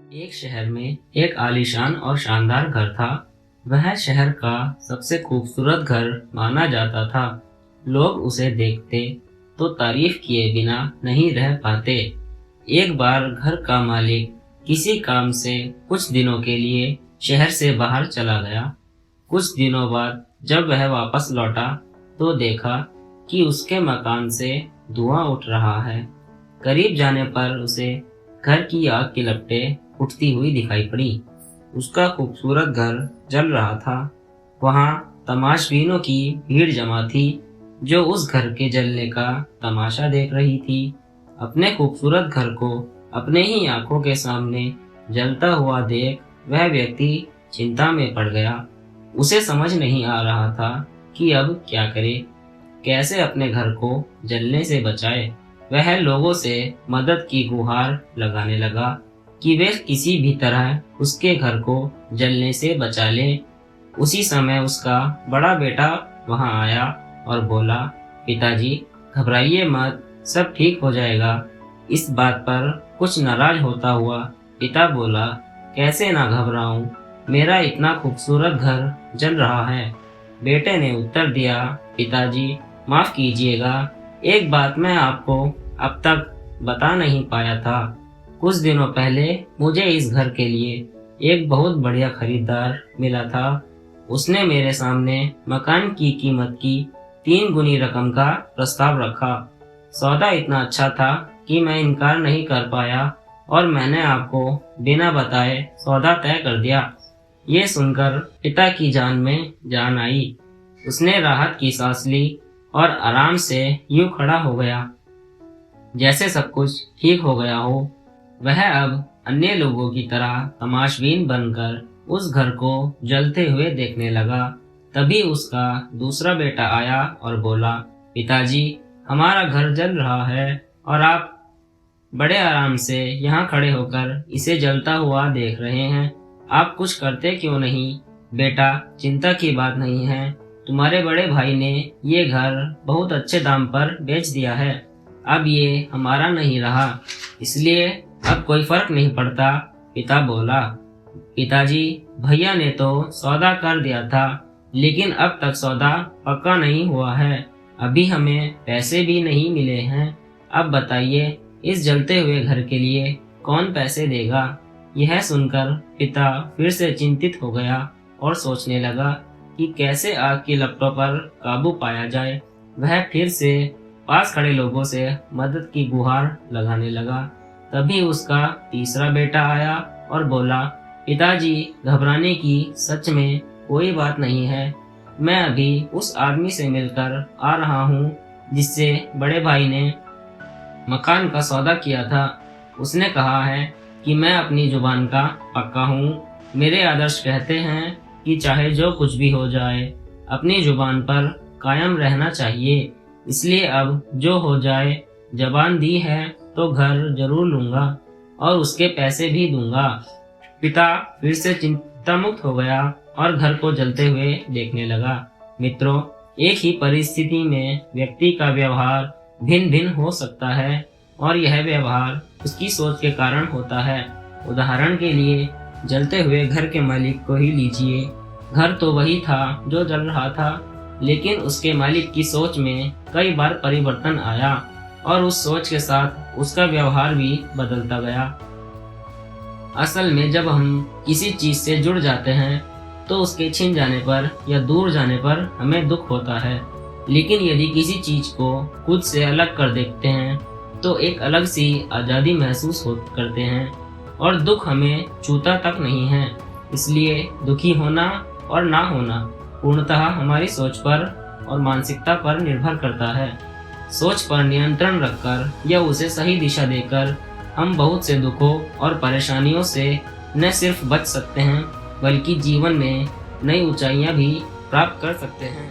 एक शहर में एक आलीशान और शानदार घर था। वह शहर का सबसे खूबसूरत घर माना जाता था। लोग उसे देखते तो तारीफ किए बिना नहीं रह पाते। एक बार घर का मालिक किसी काम से कुछ दिनों के लिए शहर से बाहर चला गया। कुछ दिनों बाद जब वह वापस लौटा तो देखा कि उसके मकान से धुआं उठ रहा है। करीब जाने पर उसे घर की आग की लपटें उठती हुई दिखाई पड़ी। उसका खूबसूरत घर जल रहा था। वहां तमाशबीनों की भीड़ जमा थी जो उस घर के जलने का तमाशा देख रही थी। अपने खूबसूरत घर को अपने ही आंखों के सामने जलता हुआ देख वह व्यक्ति चिंता में पड़ गया। उसे समझ नहीं आ रहा था कि अब क्या करे, कैसे अपने घर को जलने से बचाए। वह लोगों से मदद की गुहार लगाने लगा कि वे किसी भी तरह उसके घर को जलने से बचा ले। उसी समय उसका बड़ा बेटा वहां आया और बोला, पिताजी घबराइए मत, सब ठीक हो जाएगा। इस बात पर कुछ नाराज होता हुआ पिता बोला, कैसे ना घबराऊं, मेरा इतना खूबसूरत घर जल रहा है। बेटे ने उत्तर दिया, पिताजी माफ कीजिएगा, एक बात मैं आपको अब तक बता नहीं पाया था। कुछ दिनों पहले मुझे इस घर के लिए एक बहुत बढ़िया खरीदार मिला था। उसने मेरे सामने मकान की कीमत की 3 गुनी रकम का प्रस्ताव रखा। सौदा इतना अच्छा था कि मैं इनकार नहीं कर पाया और मैंने आपको बिना बताए सौदा तय कर दिया। ये सुनकर पिता की जान में जान आई। उसने राहत की सांस ली और आराम से यूं खड़ा हो गया जैसे सब कुछ ठीक हो गया हो। वह अब अन्य लोगों की तरह तमाशबीन बनकर उस घर को जलते हुए देखने लगा। तभी उसका दूसरा बेटा आया और बोला, पिताजी हमारा घर जल रहा है और आप बड़े आराम से यहाँ खड़े होकर इसे जलता हुआ देख रहे हैं। आप कुछ करते क्यों नहीं? बेटा चिंता की बात नहीं है, तुम्हारे बड़े भाई ने ये घर बहुत अच्छे दाम पर बेच दिया है। अब ये हमारा नहीं रहा, इसलिए अब कोई फर्क नहीं पड़ता। पिता बोला, पिताजी भैया ने तो सौदा कर दिया था, लेकिन अब तक सौदा पक्का नहीं हुआ है। अभी हमें पैसे भी नहीं मिले हैं। अब बताइए इस जलते हुए घर के लिए कौन पैसे देगा? यह सुनकर पिता फिर से चिंतित हो गया और सोचने लगा कि कैसे आग की लपटों पर काबू पाया जाए। वह फिर से पास खड़े लोगों से मदद की गुहार लगाने लगा। तभी उसका तीसरा बेटा आया और बोला, पिताजी घबराने की सच में कोई बात नहीं है। मैं अभी उस आदमी से मिलकर आ रहा हूँ जिससे बड़े भाई ने मकान का सौदा किया था। उसने कहा है कि मैं अपनी जुबान का पक्का हूँ। मेरे आदर्श कहते हैं कि चाहे जो कुछ भी हो जाए, अपनी जुबान पर कायम रहना चाहिए। इसलिए अब जो हो जाए, जबान दी है तो घर जरूर लूंगा और उसके पैसे भी दूंगा। पिता फिर से चिंता मुक्त हो गया और घर को जलते हुए देखने लगा। मित्रों, एक ही परिस्थिति में व्यक्ति का व्यवहार भिन्न भिन्न हो सकता है और यह व्यवहार उसकी सोच के कारण होता है। उदाहरण के लिए जलते हुए घर के मालिक को ही लीजिए। घर तो वही था जो जल रहा था, लेकिन उसके मालिक की सोच में कई बार परिवर्तन आया और उस सोच के साथ उसका व्यवहार भी बदलता गया। असल में जब हम किसी चीज से जुड़ जाते हैं तो उसके छिन जाने पर या दूर जाने पर हमें दुख होता है, लेकिन यदि किसी चीज को खुद से अलग कर देखते हैं तो एक अलग सी आज़ादी महसूस करते हैं और दुख हमें छूता तक नहीं है। इसलिए दुखी होना और ना होना पूर्णतः हमारी सोच पर और मानसिकता पर निर्भर करता है। सोच पर नियंत्रण रखकर या उसे सही दिशा देकर हम बहुत से दुखों और परेशानियों से न सिर्फ बच सकते हैं, बल्कि जीवन में नई ऊंचाइयां भी प्राप्त कर सकते हैं।